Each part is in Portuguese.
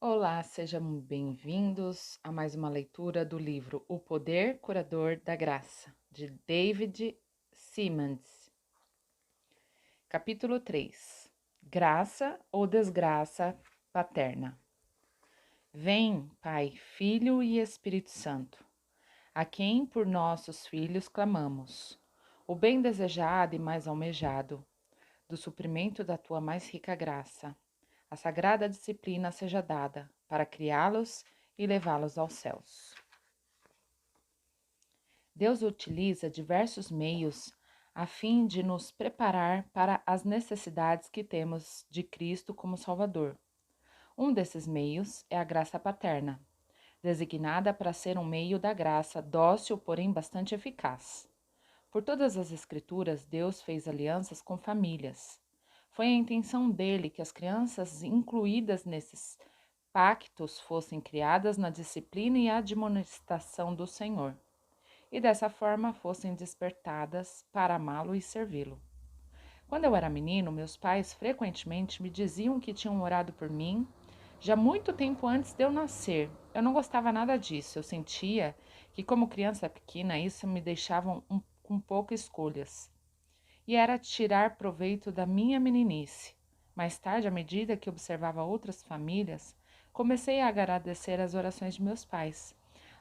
Olá, sejam bem-vindos a mais uma leitura do livro O Poder Curador da Graça, de David Simmons. Capítulo 3. Graça ou desgraça paterna. Vem, Pai, Filho e Espírito Santo, a quem por nossos filhos clamamos, o bem desejado e mais almejado, do suprimento da tua mais rica graça. A sagrada disciplina seja dada para criá-los e levá-los aos céus. Deus utiliza diversos meios a fim de nos preparar para as necessidades que temos de Cristo como Salvador. Um desses meios é a graça paterna, designada para ser um meio da graça dócil, porém bastante eficaz. Por todas as Escrituras, Deus fez alianças com famílias. Foi a intenção dele que as crianças incluídas nesses pactos fossem criadas na disciplina e admoestação do Senhor, e dessa forma fossem despertadas para amá-lo e servi-lo. Quando eu era menino, meus pais frequentemente me diziam que tinham orado por mim já muito tempo antes de eu nascer. Eu não gostava nada disso. Eu sentia que, como criança pequena, isso me deixava com poucas escolhas. E era tirar proveito da minha meninice. Mais tarde, à medida que observava outras famílias, comecei a agradecer as orações de meus pais.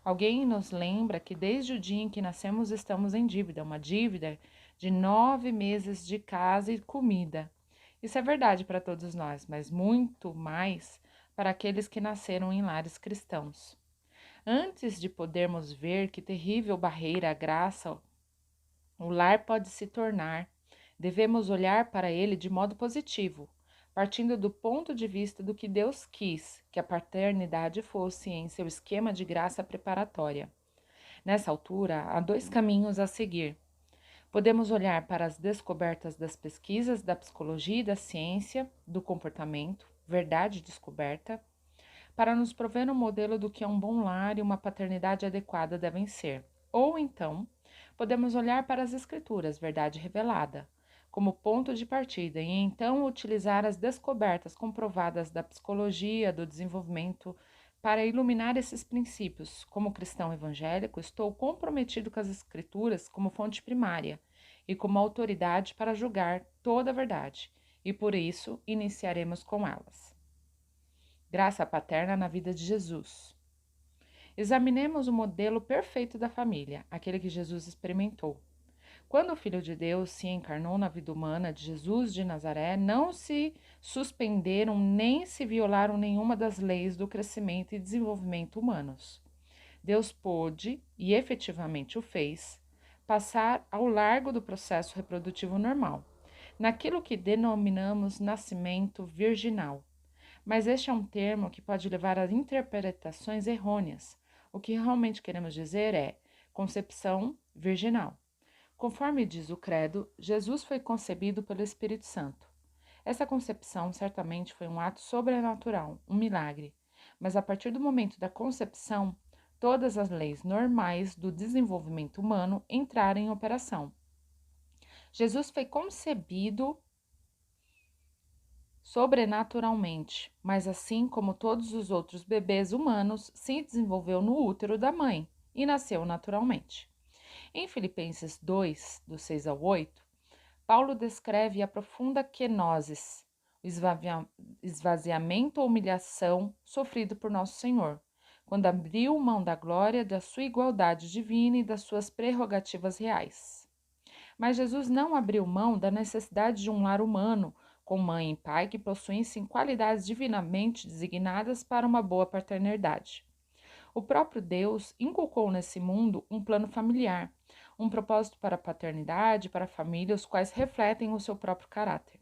Alguém nos lembra que desde o dia em que nascemos estamos em dívida, uma dívida de 9 meses de casa e comida. Isso é verdade para todos nós, mas muito mais para aqueles que nasceram em lares cristãos. Antes de podermos ver que terrível barreira a graça o lar pode se tornar, devemos olhar para ele de modo positivo, partindo do ponto de vista do que Deus quis que a paternidade fosse em seu esquema de graça preparatória. Nessa altura, há dois caminhos a seguir. Podemos olhar para as descobertas das pesquisas da psicologia e da ciência do comportamento, verdade descoberta, para nos prover um modelo do que é um bom lar e uma paternidade adequada devem ser. Ou então, podemos olhar para as Escrituras, verdade revelada, como ponto de partida, e então utilizar as descobertas comprovadas da psicologia do desenvolvimento para iluminar esses princípios. Como cristão evangélico, estou comprometido com as Escrituras como fonte primária e como autoridade para julgar toda a verdade, e por isso iniciaremos com elas. Graça paterna na vida de Jesus. Examinemos o modelo perfeito da família, aquele que Jesus experimentou. Quando o Filho de Deus se encarnou na vida humana de Jesus de Nazaré, não se suspenderam nem se violaram nenhuma das leis do crescimento e desenvolvimento humanos. Deus pôde, e efetivamente o fez, passar ao largo do processo reprodutivo normal, naquilo que denominamos nascimento virginal. Mas este é um termo que pode levar a interpretações errôneas. O que realmente queremos dizer é concepção virginal. Conforme diz o Credo, Jesus foi concebido pelo Espírito Santo. Essa concepção certamente foi um ato sobrenatural, um milagre, mas a partir do momento da concepção, todas as leis normais do desenvolvimento humano entraram em operação. Jesus foi concebido sobrenaturalmente, mas assim como todos os outros bebês humanos, se desenvolveu no útero da mãe e nasceu naturalmente. Em Filipenses 2, do 6 ao 8, Paulo descreve a profunda kenosis, o esvaziamento ou humilhação sofrido por Nosso Senhor, quando abriu mão da glória da sua igualdade divina e das suas prerrogativas reais. Mas Jesus não abriu mão da necessidade de um lar humano, com mãe e pai que possuíssem qualidades divinamente designadas para uma boa paternidade. O próprio Deus inculcou nesse mundo um plano familiar, um propósito para a paternidade, para a família, os quais refletem o seu próprio caráter.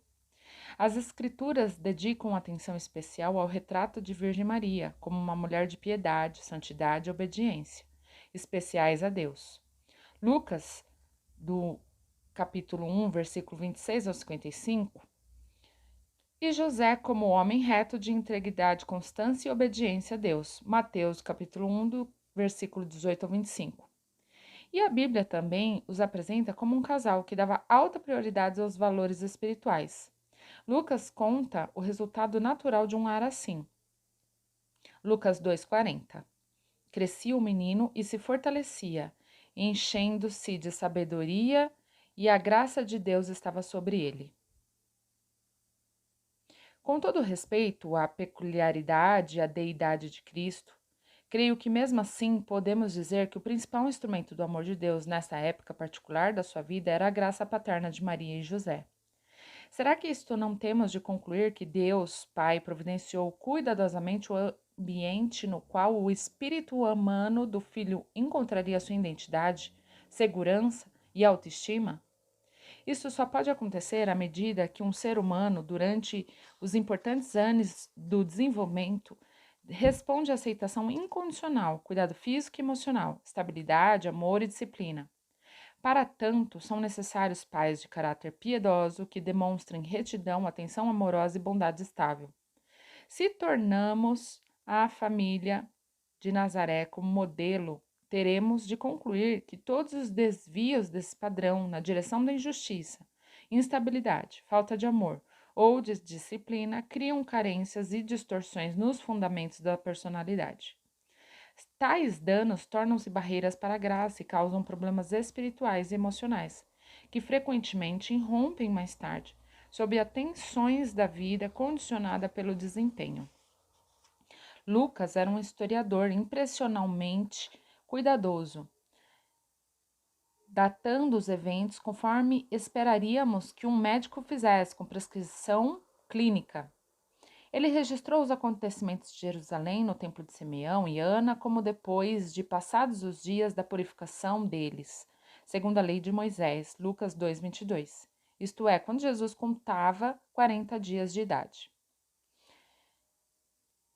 As Escrituras dedicam atenção especial ao retrato de Virgem Maria, como uma mulher de piedade, santidade e obediência, especiais a Deus. Lucas, do capítulo 1, versículo 26 ao 55, e José como homem reto de integridade, constância e obediência a Deus. Mateus, capítulo 1, do versículo 18 ao 25. E a Bíblia também os apresenta como um casal que dava alta prioridade aos valores espirituais. Lucas conta o resultado natural de um lar assim. Lucas 2,40. Crescia o menino e se fortalecia, enchendo-se de sabedoria, e a graça de Deus estava sobre ele. Com todo respeito à peculiaridade e à deidade de Cristo, creio que mesmo assim podemos dizer que o principal instrumento do amor de Deus nessa época particular da sua vida era a graça paterna de Maria e José. Será que isto não temos de concluir que Deus, Pai, providenciou cuidadosamente o ambiente no qual o espírito humano do filho encontraria sua identidade, segurança e autoestima? Isso só pode acontecer à medida que um ser humano, durante os importantes anos do desenvolvimento, responde à aceitação incondicional, cuidado físico e emocional, estabilidade, amor e disciplina. Para tanto, são necessários pais de caráter piedoso que demonstrem retidão, atenção amorosa e bondade estável. Se tornamos a família de Nazaré como modelo, teremos de concluir que todos os desvios desse padrão na direção da injustiça, instabilidade, falta de amor ou de disciplina criam carências e distorções nos fundamentos da personalidade. Tais danos tornam-se barreiras para a graça e causam problemas espirituais e emocionais, que frequentemente irrompem mais tarde, sob as tensões da vida condicionada pelo desempenho. Lucas era um historiador impressionalmente cuidadoso, datando os eventos conforme esperaríamos que um médico fizesse com prescrição clínica. Ele registrou os acontecimentos de Jerusalém no templo de Simeão e Ana como depois de passados os dias da purificação deles, segundo a lei de Moisés, Lucas 2:22. Isto é, quando Jesus contava 40 dias de idade.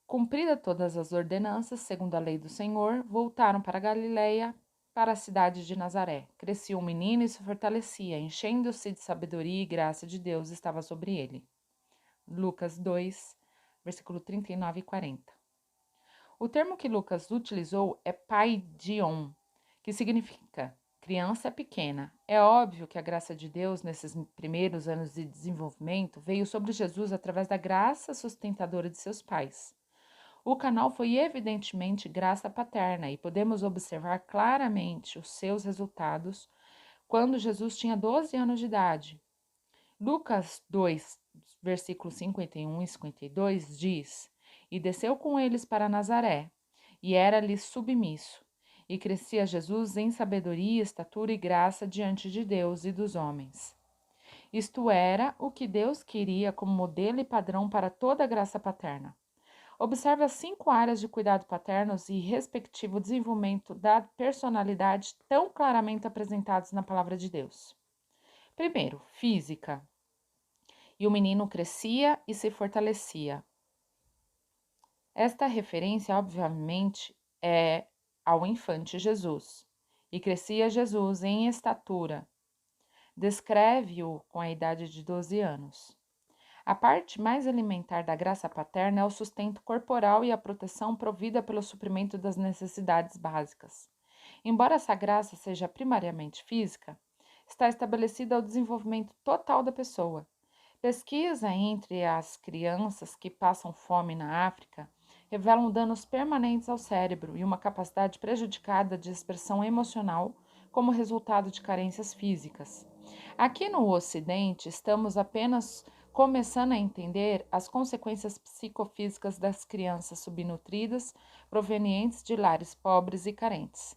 Cumprida todas as ordenanças, segundo a lei do Senhor, voltaram para Galiléia, para a cidade de Nazaré. Crescia um menino e se fortalecia, enchendo-se de sabedoria e graça de Deus estava sobre ele. Lucas 2, versículo 39 e 40. O termo que Lucas utilizou é paidion, que significa criança pequena. É óbvio que a graça de Deus nesses primeiros anos de desenvolvimento veio sobre Jesus através da graça sustentadora de seus pais. O canal foi evidentemente graça paterna e podemos observar claramente os seus resultados quando Jesus tinha 12 anos de idade. Lucas 2, versículos 51 e 52 diz: E desceu com eles para Nazaré, e era-lhe submisso, e crescia Jesus em sabedoria, estatura e graça diante de Deus e dos homens. Isto era o que Deus queria como modelo e padrão para toda a graça paterna. Observe as 5 áreas de cuidado paternos e respectivo desenvolvimento da personalidade tão claramente apresentados na palavra de Deus. Primeiro, física. E o menino crescia e se fortalecia. Esta referência, obviamente, é ao infante Jesus. E crescia Jesus em estatura. Descreve-o com a idade de 12 anos. A parte mais elementar da graça paterna é o sustento corporal e a proteção provida pelo suprimento das necessidades básicas. Embora essa graça seja primariamente física, está estabelecida o desenvolvimento total da pessoa. Pesquisa entre as crianças que passam fome na África revelam danos permanentes ao cérebro e uma capacidade prejudicada de expressão emocional como resultado de carências físicas. Aqui no Ocidente, estamos apenas começando a entender as consequências psicofísicas das crianças subnutridas provenientes de lares pobres e carentes.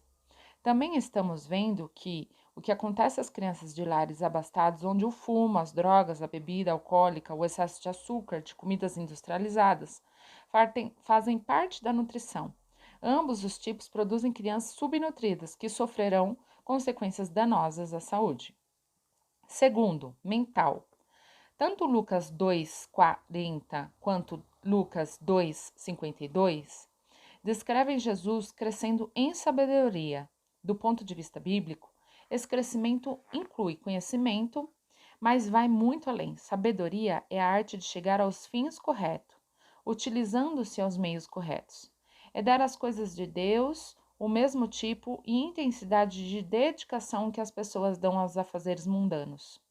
Também estamos vendo que o que acontece às crianças de lares abastados, onde o fumo, as drogas, a bebida alcoólica, o excesso de açúcar, de comidas industrializadas, fazem parte da nutrição. Ambos os tipos produzem crianças subnutridas que sofrerão consequências danosas à saúde. Segundo, mental. Tanto Lucas 2:40 quanto Lucas 2:52 descrevem Jesus crescendo em sabedoria. Do ponto de vista bíblico, esse crescimento inclui conhecimento, mas vai muito além. Sabedoria é a arte de chegar aos fins corretos, utilizando-se aos meios corretos. É dar às coisas de Deus o mesmo tipo e intensidade de dedicação que as pessoas dão aos afazeres mundanos.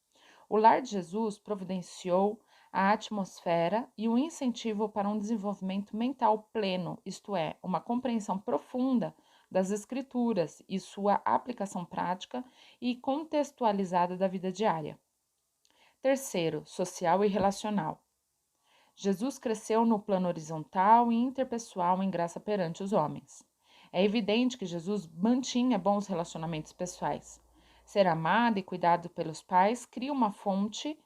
O lar de Jesus providenciou a atmosfera e o incentivo para um desenvolvimento mental pleno, isto é, uma compreensão profunda das escrituras e sua aplicação prática e contextualizada da vida diária. Terceiro, social e relacional. Jesus cresceu no plano horizontal e interpessoal em graça perante os homens. É evidente que Jesus mantinha bons relacionamentos pessoais. Ser amado e cuidado pelos pais cria uma forte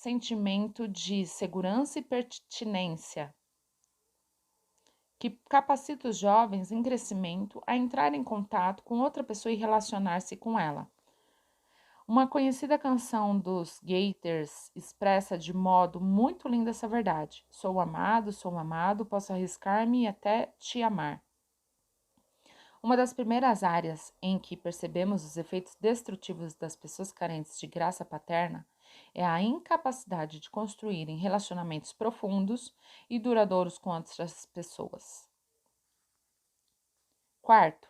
sentimento de segurança e pertinência, que capacita os jovens em crescimento a entrar em contato com outra pessoa e relacionar-se com ela. Uma conhecida canção dos Gators expressa de modo muito lindo essa verdade. Sou amado, posso arriscar-me e até te amar. Uma das primeiras áreas em que percebemos os efeitos destrutivos das pessoas carentes de graça paterna é a incapacidade de construírem relacionamentos profundos e duradouros com outras pessoas. Quarto,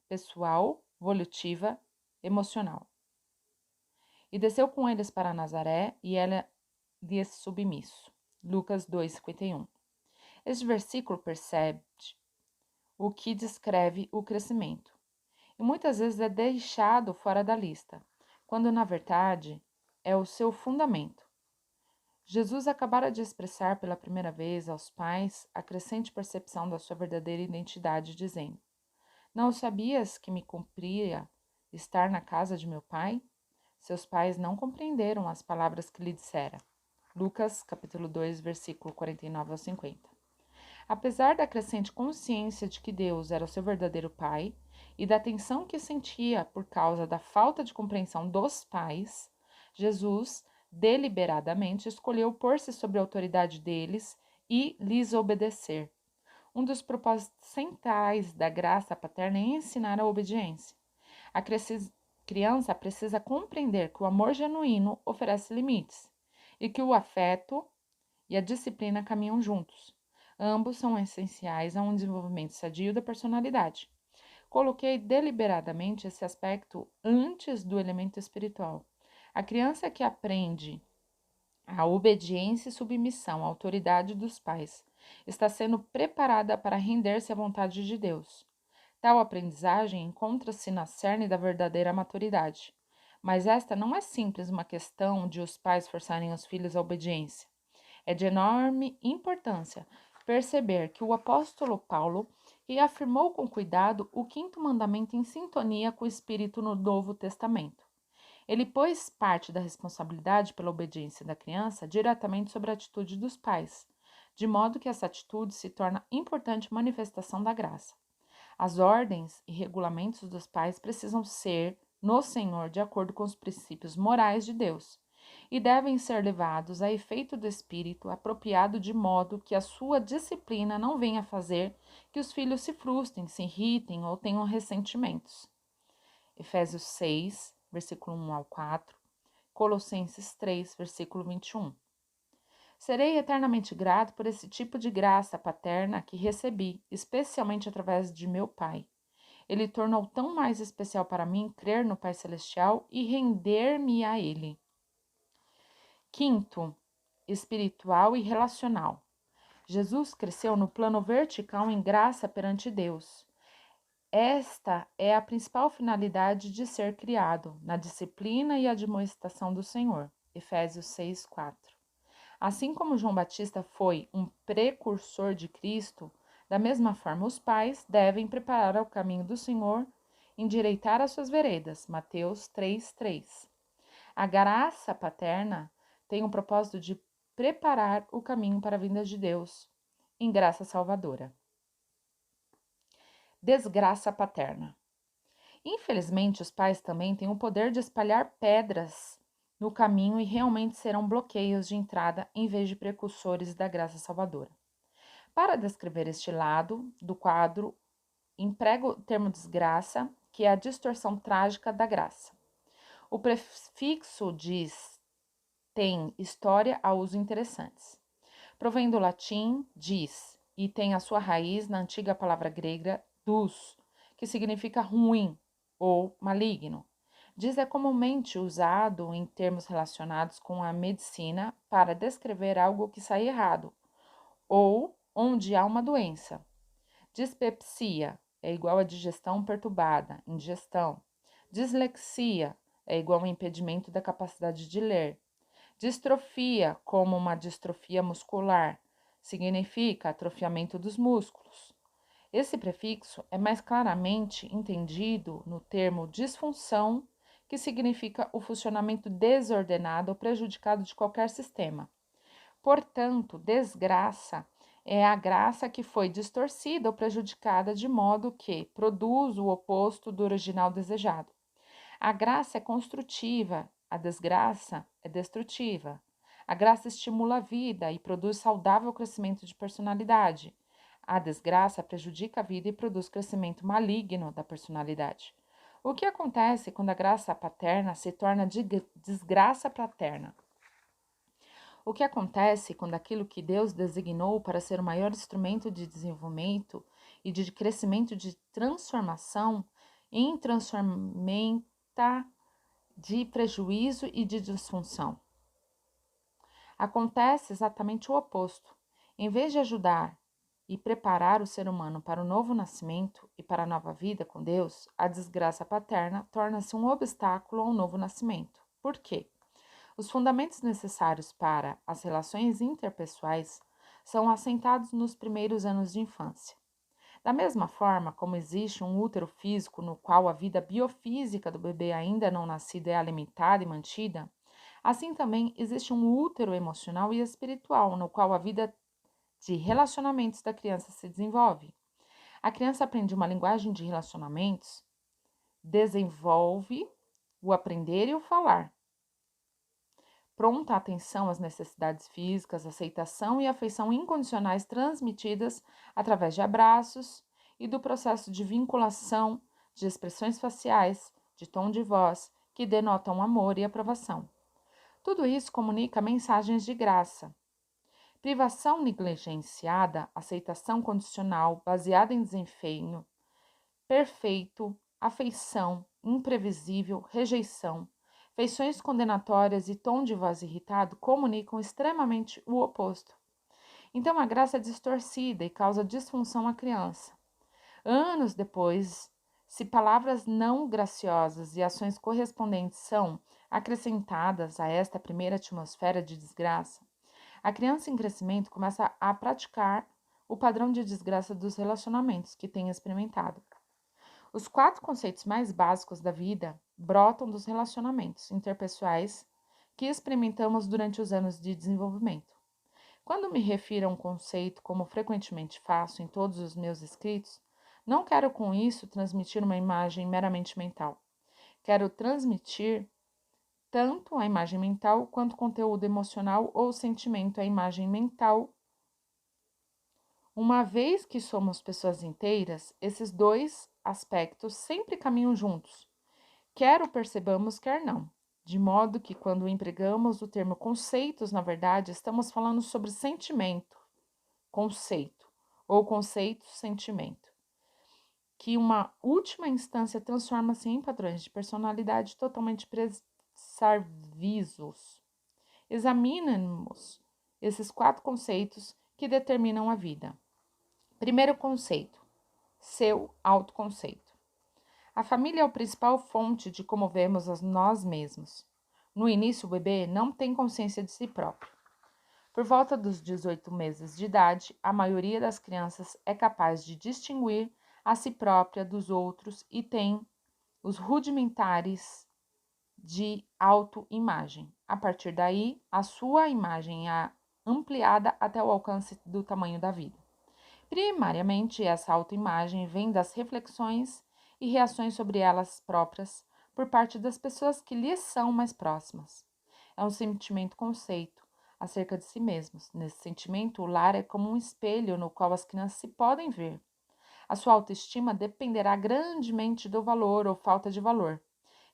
pessoal, volutiva, emocional. E desceu com eles para Nazaré, e ela lhes submisso. Lucas 2,51. Este versículo percebe o que descreve o crescimento, e muitas vezes é deixado fora da lista, quando na verdade é o seu fundamento. Jesus acabara de expressar pela primeira vez aos pais a crescente percepção da sua verdadeira identidade, dizendo: Não sabias que me cumpria estar na casa de meu pai? Seus pais não compreenderam as palavras que lhe dissera. Lucas, capítulo 2, versículo 49 ao 50. Apesar da crescente consciência de que Deus era o seu verdadeiro pai e da tensão que sentia por causa da falta de compreensão dos pais, Jesus deliberadamente escolheu pôr-se sob a autoridade deles e lhes obedecer. Um dos propósitos centrais da graça paterna é ensinar a obediência. A criança precisa compreender que o amor genuíno oferece limites e que o afeto e a disciplina caminham juntos. Ambos são essenciais a um desenvolvimento sadio da personalidade. Coloquei deliberadamente esse aspecto antes do elemento espiritual. A criança que aprende a obediência e submissão à autoridade dos pais está sendo preparada para render-se à vontade de Deus. Tal aprendizagem encontra-se na cerne da verdadeira maturidade. Mas esta não é simples uma questão de os pais forçarem os filhos à obediência. É de enorme importância perceber que o apóstolo Paulo reafirmou com cuidado o quinto mandamento em sintonia com o Espírito no Novo Testamento. Ele pôs parte da responsabilidade pela obediência da criança diretamente sobre a atitude dos pais, de modo que essa atitude se torna importante manifestação da graça. As ordens e regulamentos dos pais precisam ser, no Senhor, de acordo com os princípios morais de Deus, e devem ser levados a efeito do Espírito, apropriado de modo que a sua disciplina não venha fazer que os filhos se frustrem, se irritem ou tenham ressentimentos. Efésios 6, versículo 1 ao 4, Colossenses 3, versículo 21. Serei eternamente grato por esse tipo de graça paterna que recebi, especialmente através de meu Pai. Ele tornou tão mais especial para mim crer no Pai Celestial e render-me a Ele. Quinto, espiritual e relacional. Jesus cresceu no plano vertical em graça perante Deus. Esta é a principal finalidade de ser criado, na disciplina e admoestação do Senhor. Efésios 6, 4. Assim como João Batista foi um precursor de Cristo, da mesma forma os pais devem preparar o caminho do Senhor, endireitar as suas veredas. Mateus 3, 3. A graça paterna tem o propósito de preparar o caminho para a vinda de Deus em graça salvadora. Desgraça paterna. Infelizmente, os pais também têm o poder de espalhar pedras no caminho e realmente serão bloqueios de entrada em vez de precursores da graça salvadora. Para descrever este lado do quadro, emprego o termo desgraça, que é a distorção trágica da graça. O prefixo diz tem história a uso interessantes. Provém do latim dis e tem a sua raiz na antiga palavra grega dus, que significa ruim ou maligno. Diz é comumente usado em termos relacionados com a medicina para descrever algo que sai errado ou onde há uma doença. Dispepsia é igual a digestão perturbada, indigestão. Dislexia é igual a impedimento da capacidade de ler. Distrofia, como uma distrofia muscular, significa atrofiamento dos músculos. Esse prefixo é mais claramente entendido no termo disfunção, que significa o funcionamento desordenado ou prejudicado de qualquer sistema. Portanto, desgraça é a graça que foi distorcida ou prejudicada de modo que produz o oposto do original desejado. A graça é construtiva, a desgraça é destrutiva. A graça estimula a vida e produz saudável crescimento de personalidade. A desgraça prejudica a vida e produz crescimento maligno da personalidade. O que acontece quando a graça paterna se torna desgraça paterna? O que acontece quando aquilo que Deus designou para ser o maior instrumento de desenvolvimento e de crescimento de transformação em transformenta de prejuízo e de disfunção? Acontece exatamente o oposto. Em vez de ajudar e preparar o ser humano para o novo nascimento e para a nova vida com Deus, a desgraça paterna torna-se um obstáculo ao novo nascimento. Por quê? Os fundamentos necessários para as relações interpessoais são assentados nos primeiros anos de infância. Da mesma forma como existe um útero físico no qual a vida biofísica do bebê ainda não nascido é alimentada e mantida, assim também existe um útero emocional e espiritual no qual a vida de relacionamentos da criança se desenvolve. A criança aprende uma linguagem de relacionamentos, desenvolve o aprender e o falar. Pronta atenção às necessidades físicas, aceitação e afeição incondicionais transmitidas através de abraços e do processo de vinculação, de expressões faciais, de tom de voz, que denotam amor e aprovação. Tudo isso comunica mensagens de graça. Privação negligenciada, aceitação condicional, baseada em desempenho, perfeito, afeição, imprevisível, rejeição, feições condenatórias e tom de voz irritado comunicam extremamente o oposto. Então, a graça é distorcida e causa disfunção à criança. Anos depois, se palavras não graciosas e ações correspondentes são acrescentadas a esta primeira atmosfera de desgraça, a criança em crescimento começa a praticar o padrão de desgraça dos relacionamentos que tem experimentado. Os 4 conceitos mais básicos da vida brotam dos relacionamentos interpessoais que experimentamos durante os anos de desenvolvimento. Quando me refiro a um conceito, como frequentemente faço em todos os meus escritos, não quero com isso transmitir uma imagem meramente mental. Quero transmitir tanto a imagem mental quanto o conteúdo emocional ou sentimento à imagem mental. Uma vez que somos pessoas inteiras, esses dois aspectos sempre caminham juntos, quer o percebamos, quer não. De modo que, quando empregamos o termo conceitos, na verdade, estamos falando sobre sentimento, conceito, ou conceito-sentimento, que uma última instância transforma-se em padrões de personalidade totalmente preservisos. Examinemos esses 4 conceitos que determinam a vida. Primeiro conceito, seu autoconceito. A família é a principal fonte de como vemos a nós mesmos. No início, o bebê não tem consciência de si próprio. Por volta dos 18 meses de idade, a maioria das crianças é capaz de distinguir a si própria dos outros e tem os rudimentares de autoimagem. A partir daí, a sua imagem é ampliada até o alcance do tamanho da vida. Primariamente, essa autoimagem vem das reflexões e reações sobre elas próprias por parte das pessoas que lhes são mais próximas. É um sentimento-conceito acerca de si mesmos. Nesse sentimento, o lar é como um espelho no qual as crianças se podem ver. A sua autoestima dependerá grandemente do valor ou falta de valor,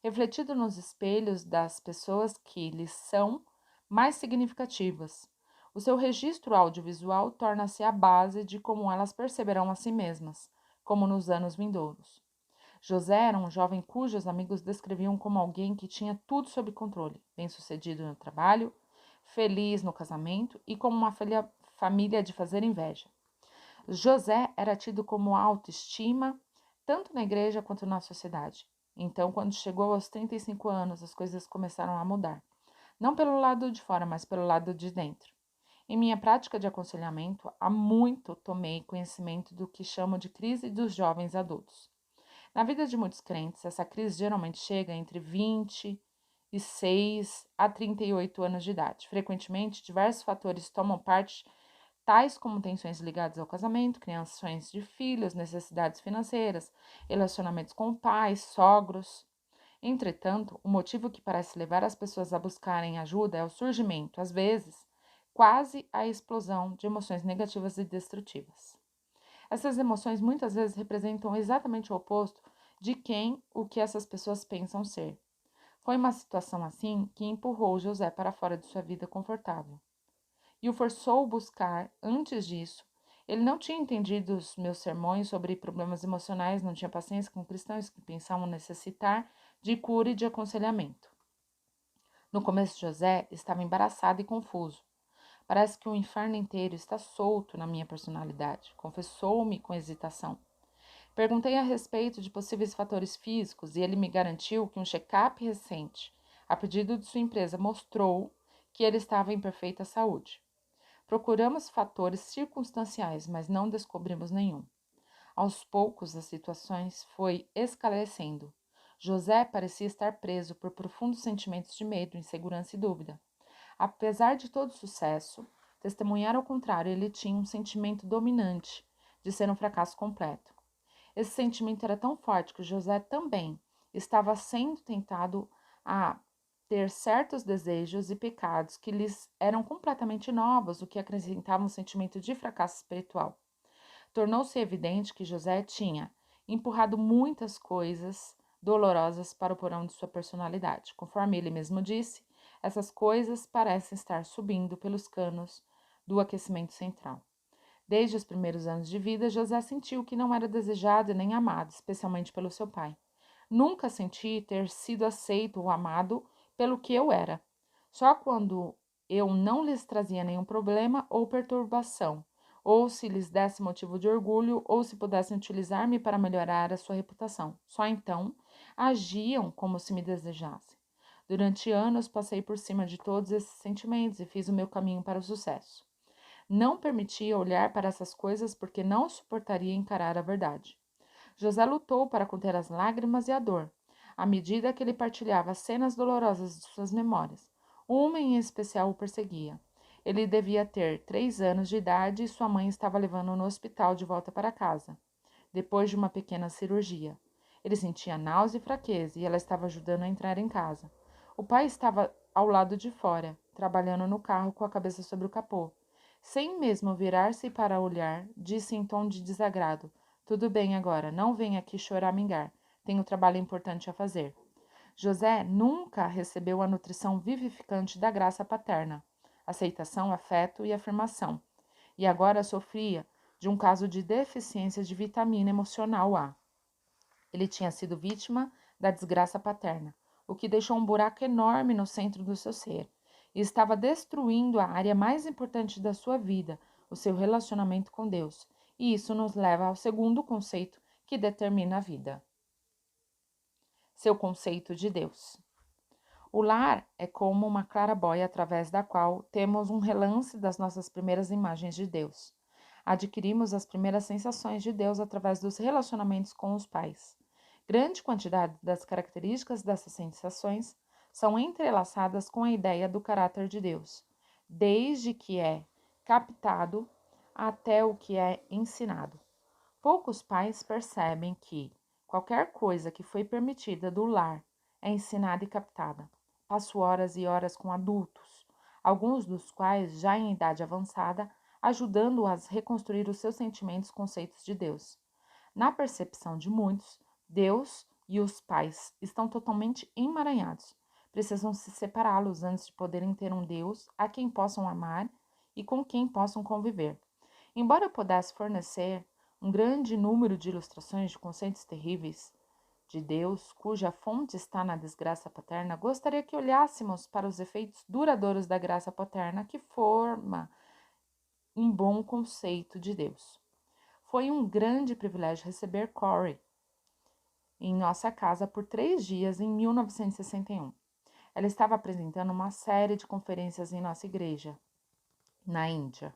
refletido nos espelhos das pessoas que lhes são mais significativas. O seu registro audiovisual torna-se a base de como elas perceberão a si mesmas, como nos anos vindouros. José era um jovem cujos amigos descreviam como alguém que tinha tudo sob controle, bem-sucedido no trabalho, feliz no casamento e como uma família de fazer inveja. José era tido como autoestima, tanto na igreja quanto na sociedade. Então, quando chegou aos 35 anos, as coisas começaram a mudar. Não pelo lado de fora, mas pelo lado de dentro. Em minha prática de aconselhamento, há muito tomei conhecimento do que chamo de crise dos jovens adultos. Na vida de muitos crentes, essa crise geralmente chega entre 26 a 38 anos de idade. Frequentemente, diversos fatores tomam parte, tais como tensões ligadas ao casamento, criações de filhos, necessidades financeiras, relacionamentos com pais, sogros. Entretanto, o motivo que parece levar as pessoas a buscarem ajuda é o surgimento, às vezes, quase a explosão de emoções negativas e destrutivas. Essas emoções muitas vezes representam exatamente o oposto de quem o que essas pessoas pensam ser. Foi uma situação assim que empurrou José para fora de sua vida confortável e o forçou a buscar, antes disso. Ele não tinha entendido os meus sermões sobre problemas emocionais, não tinha paciência com cristãos que pensavam necessitar de cura e de aconselhamento. No começo, José estava embaraçado e confuso. Parece que o inferno inteiro está solto na minha personalidade, confessou-me com hesitação. Perguntei a respeito de possíveis fatores físicos e ele me garantiu que um check-up recente, a pedido de sua empresa, mostrou que ele estava em perfeita saúde. Procuramos fatores circunstanciais, mas não descobrimos nenhum. Aos poucos, as situações foi esclarecendo. José parecia estar preso por profundos sentimentos de medo, insegurança e dúvida. Apesar de todo o sucesso, testemunhar ao contrário, ele tinha um sentimento dominante de ser um fracasso completo. Esse sentimento era tão forte que José também estava sendo tentado a ter certos desejos e pecados que lhes eram completamente novos, o que acrescentava um sentimento de fracasso espiritual. Tornou-se evidente que José tinha empurrado muitas coisas dolorosas para o porão de sua personalidade. Conforme ele mesmo disse, essas coisas parecem estar subindo pelos canos do aquecimento central. Desde os primeiros anos de vida, José sentiu que não era desejado e nem amado, especialmente pelo seu pai. Nunca senti ter sido aceito ou amado pelo que eu era. Só quando eu não lhes trazia nenhum problema ou perturbação, ou se lhes desse motivo de orgulho, ou se pudessem utilizar-me para melhorar a sua reputação. Só então agiam como se me desejassem. Durante anos passei por cima de todos esses sentimentos e fiz o meu caminho para o sucesso. Não permitia olhar para essas coisas porque não suportaria encarar a verdade. José lutou para conter as lágrimas e a dor, à medida que ele partilhava cenas dolorosas de suas memórias. Uma em especial o perseguia. Ele devia ter 3 anos de idade e sua mãe estava levando-o no hospital de volta para casa, depois de uma pequena cirurgia. Ele sentia náusea e fraqueza e ela estava ajudando a entrar em casa. O pai estava ao lado de fora, trabalhando no carro com a cabeça sobre o capô. Sem mesmo virar-se para olhar, disse em tom de desagrado: Tudo bem agora, não venha aqui choramingar. Tenho trabalho importante a fazer. José nunca recebeu a nutrição vivificante da graça paterna, aceitação, afeto e afirmação, e agora sofria de um caso de deficiência de vitamina emocional A. Ele tinha sido vítima da desgraça paterna, o que deixou um buraco enorme no centro do seu ser, e estava destruindo a área mais importante da sua vida, o seu relacionamento com Deus. E isso nos leva ao segundo conceito que determina a vida: seu conceito de Deus. O lar é como uma clarabóia através da qual temos um relance das nossas primeiras imagens de Deus. Adquirimos as primeiras sensações de Deus através dos relacionamentos com os pais. Grande quantidade das características dessas sensações são entrelaçadas com a ideia do caráter de Deus, desde que é captado até o que é ensinado. Poucos pais percebem que qualquer coisa que foi permitida do lar é ensinada e captada. Passo horas e horas com adultos, alguns dos quais já em idade avançada, ajudando-as a reconstruir os seus sentimentos e conceitos de Deus. Na percepção de muitos, Deus e os pais estão totalmente emaranhados. Precisam se separá-los antes de poderem ter um Deus a quem possam amar e com quem possam conviver. Embora eu pudesse fornecer um grande número de ilustrações de conceitos terríveis, de Deus, cuja fonte está na desgraça paterna, gostaria que olhássemos para os efeitos duradouros da graça paterna que forma um bom conceito de Deus. Foi um grande privilégio receber Corey em nossa casa por 3 dias em 1961. Ela estava apresentando uma série de conferências em nossa igreja, na Índia.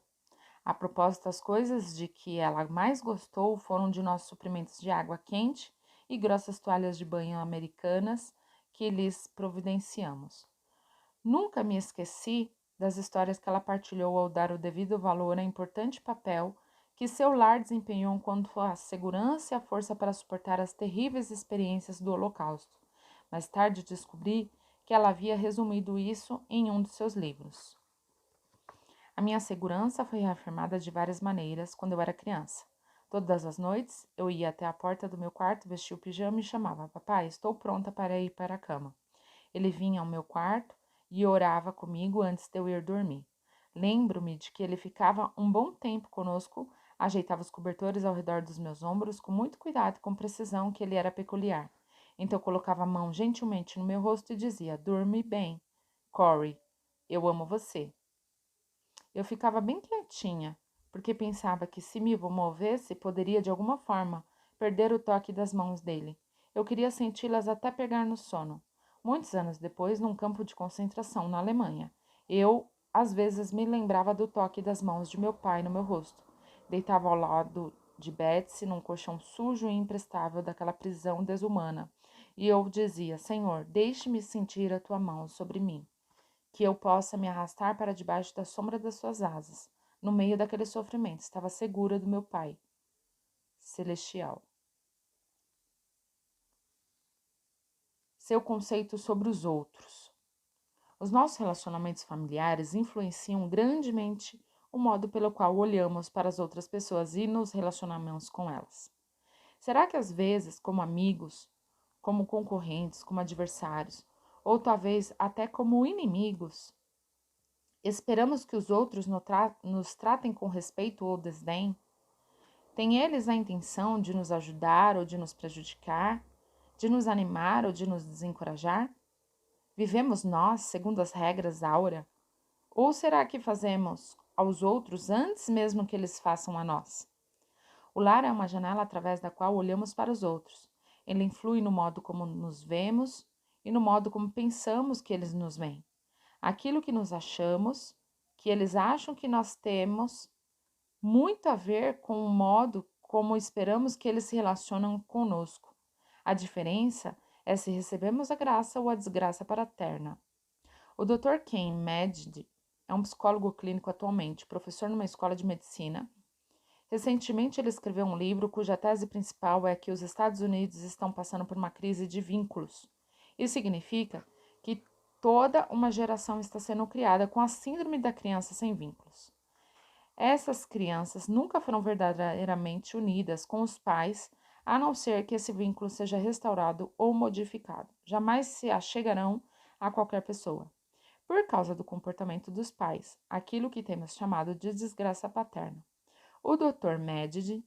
A propósito, as coisas de que ela mais gostou foram de nossos suprimentos de água quente e grossas toalhas de banho americanas que lhes providenciamos. Nunca me esqueci das histórias que ela partilhou ao dar o devido valor ao importante papel que seu lar desempenhou quanto à segurança e à força para suportar as terríveis experiências do Holocausto. Mais tarde descobri que ela havia resumido isso em um de seus livros. A minha segurança foi reafirmada de várias maneiras quando eu era criança. Todas as noites, eu ia até a porta do meu quarto, vestia o pijama e chamava: Papai, estou pronta para ir para a cama. Ele vinha ao meu quarto e orava comigo antes de eu ir dormir. Lembro-me de que ele ficava um bom tempo conosco, ajeitava os cobertores ao redor dos meus ombros com muito cuidado e com precisão que ele era peculiar. Então colocava a mão gentilmente no meu rosto e dizia: Dorme bem, Corey, eu amo você. Eu ficava bem quietinha, porque pensava que se me movesse, poderia de alguma forma perder o toque das mãos dele. Eu queria senti-las até pegar no sono. Muitos anos depois, num campo de concentração na Alemanha, eu, às vezes, me lembrava do toque das mãos de meu pai no meu rosto. Deitava ao lado de Betsy num colchão sujo e imprestável daquela prisão desumana, e eu dizia: Senhor, deixe-me sentir a tua mão sobre mim, que eu possa me arrastar para debaixo da sombra das suas asas. No meio daquele sofrimento, estava segura do meu Pai celestial. Seu conceito sobre os outros. Os nossos relacionamentos familiares influenciam grandemente o modo pelo qual olhamos para as outras pessoas e nos relacionamos com elas. Será que às vezes, como amigos, como concorrentes, como adversários, ou talvez até como inimigos, esperamos que os outros nos tratem com respeito ou desdém? Têm eles a intenção de nos ajudar ou de nos prejudicar, de nos animar ou de nos desencorajar? Vivemos nós segundo as regras áurea? Ou será que fazemos aos outros antes mesmo que eles façam a nós? O lar é uma janela através da qual olhamos para os outros. Ele influi no modo como nos vemos e no modo como pensamos que eles nos veem. Aquilo que nos achamos, que eles acham que nós temos, muito a ver com o modo como esperamos que eles se relacionam conosco. A diferença é se recebemos a graça ou a desgraça paterna. O Dr. Ken Medd é um psicólogo clínico atualmente, professor numa escola de medicina. Recentemente ele escreveu um livro cuja tese principal é que os Estados Unidos estão passando por uma crise de vínculos. Isso significa que toda uma geração está sendo criada com a síndrome da criança sem vínculos. Essas crianças nunca foram verdadeiramente unidas com os pais, a não ser que esse vínculo seja restaurado ou modificado. Jamais se achegarão a qualquer pessoa. Por causa do comportamento dos pais, aquilo que temos chamado de desgraça paterna. O Dr. Medid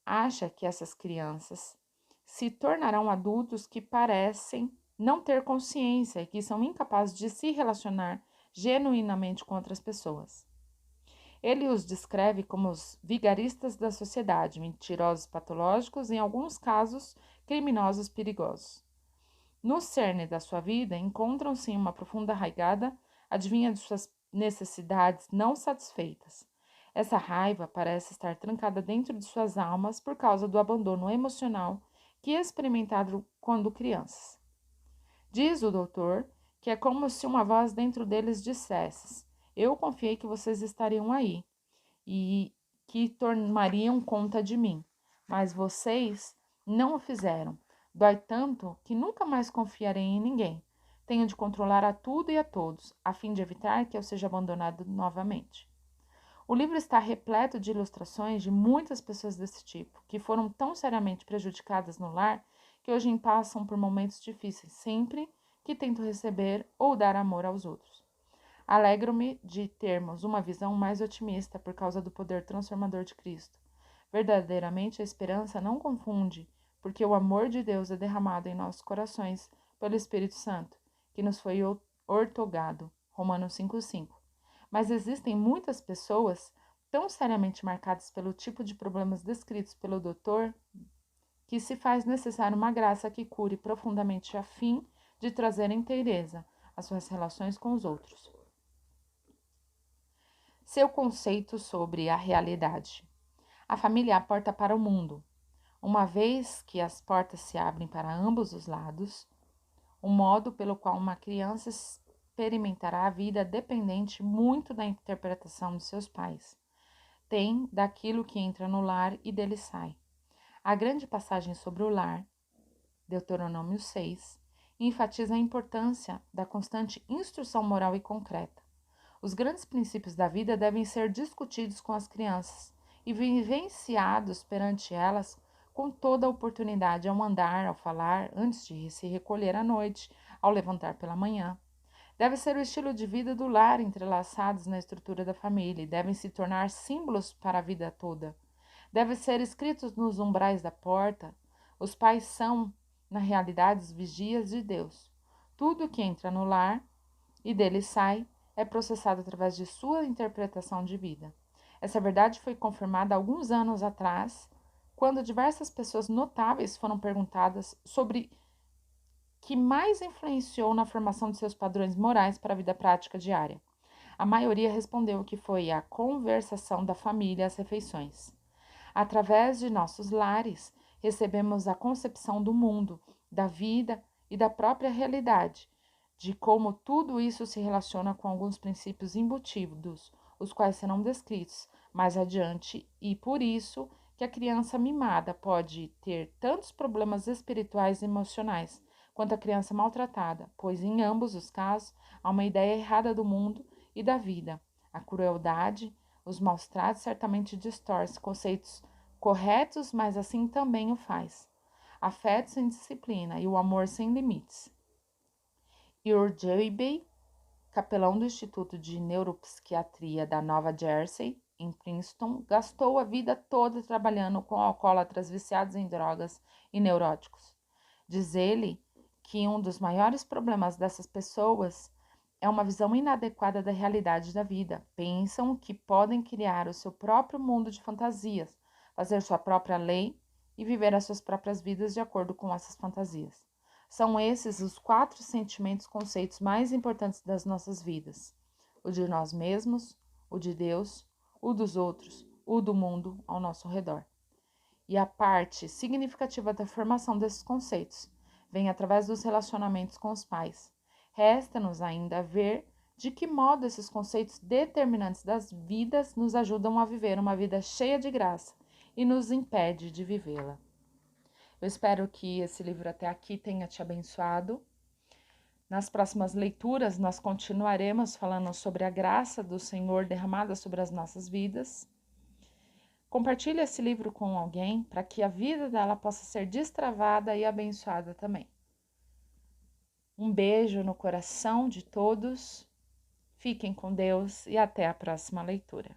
acha que essas crianças se tornarão adultos que parecem não ter consciência e que são incapazes de se relacionar genuinamente com outras pessoas. Ele os descreve como os vigaristas da sociedade, mentirosos patológicos e, em alguns casos, criminosos perigosos. No cerne da sua vida, encontram-se em uma profunda arraigada, adivinha de suas necessidades não satisfeitas. Essa raiva parece estar trancada dentro de suas almas por causa do abandono emocional que experimentaram quando crianças. Diz o doutor que é como se uma voz dentro deles dissesse: Eu confiei que vocês estariam aí e que tomariam conta de mim, mas vocês não o fizeram. Dói tanto que nunca mais confiarei em ninguém. Tenho de controlar a tudo e a todos, a fim de evitar que eu seja abandonado novamente. O livro está repleto de ilustrações de muitas pessoas desse tipo, que foram tão seriamente prejudicadas no lar que hoje passam por momentos difíceis, sempre que tentam receber ou dar amor aos outros. Alegro-me de termos uma visão mais otimista por causa do poder transformador de Cristo. Verdadeiramente, a esperança não confunde porque o amor de Deus é derramado em nossos corações pelo Espírito Santo, que nos foi outorgado. Romanos 5,5. Mas existem muitas pessoas tão seriamente marcadas pelo tipo de problemas descritos pelo doutor que se faz necessário uma graça que cure profundamente a fim de trazer inteireza às suas relações com os outros. Seu conceito sobre a realidade. A família é a porta para o mundo. Uma vez que as portas se abrem para ambos os lados, o modo pelo qual uma criança experimentará a vida dependente muito da interpretação de seus pais. Tem daquilo que entra no lar e dele sai. A grande passagem sobre o lar, Deuteronômio 6, enfatiza a importância da constante instrução moral e concreta. Os grandes princípios da vida devem ser discutidos com as crianças e vivenciados perante elas com toda a oportunidade ao andar, ao falar, antes de se recolher à noite, ao levantar pela manhã. Deve ser o estilo de vida do lar entrelaçados na estrutura da família e devem se tornar símbolos para a vida toda. Devem ser escritos nos umbrais da porta. Os pais são, na realidade, os vigias de Deus. Tudo que entra no lar e dele sai é processado através de sua interpretação de vida. Essa verdade foi confirmada alguns anos atrás, quando diversas pessoas notáveis foram perguntadas sobre que mais influenciou na formação de seus padrões morais para a vida prática diária. A maioria respondeu que foi a conversação da família às refeições. Através de nossos lares, recebemos a concepção do mundo, da vida e da própria realidade, de como tudo isso se relaciona com alguns princípios embutidos, os quais serão descritos mais adiante, e por isso que a criança mimada pode ter tantos problemas espirituais e emocionais quanto a criança maltratada, pois em ambos os casos há uma ideia errada do mundo e da vida. A crueldade, os maus tratos certamente distorcem conceitos corretos, mas assim também o faz. Afeto sem disciplina e o amor sem limites. Urjaby, capelão do Instituto de Neuropsiquiatria da Nova Jersey, em Princeton, gastou a vida toda trabalhando com alcoólatras viciados em drogas e neuróticos. Diz ele que um dos maiores problemas dessas pessoas é uma visão inadequada da realidade da vida. Pensam que podem criar o seu próprio mundo de fantasias, fazer sua própria lei e viver as suas próprias vidas de acordo com essas fantasias. São esses os 4 sentimentos, conceitos mais importantes das nossas vidas: o de nós mesmos, o de Deus, o dos outros, o do mundo ao nosso redor. E a parte significativa da formação desses conceitos vem através dos relacionamentos com os pais. Resta-nos ainda ver de que modo esses conceitos determinantes das vidas nos ajudam a viver uma vida cheia de graça e nos impede de vivê-la. Eu espero que esse livro até aqui tenha te abençoado. Nas próximas leituras, nós continuaremos falando sobre a graça do Senhor derramada sobre as nossas vidas. Compartilhe esse livro com alguém para que a vida dela possa ser destravada e abençoada também. Um beijo no coração de todos. Fiquem com Deus e até a próxima leitura.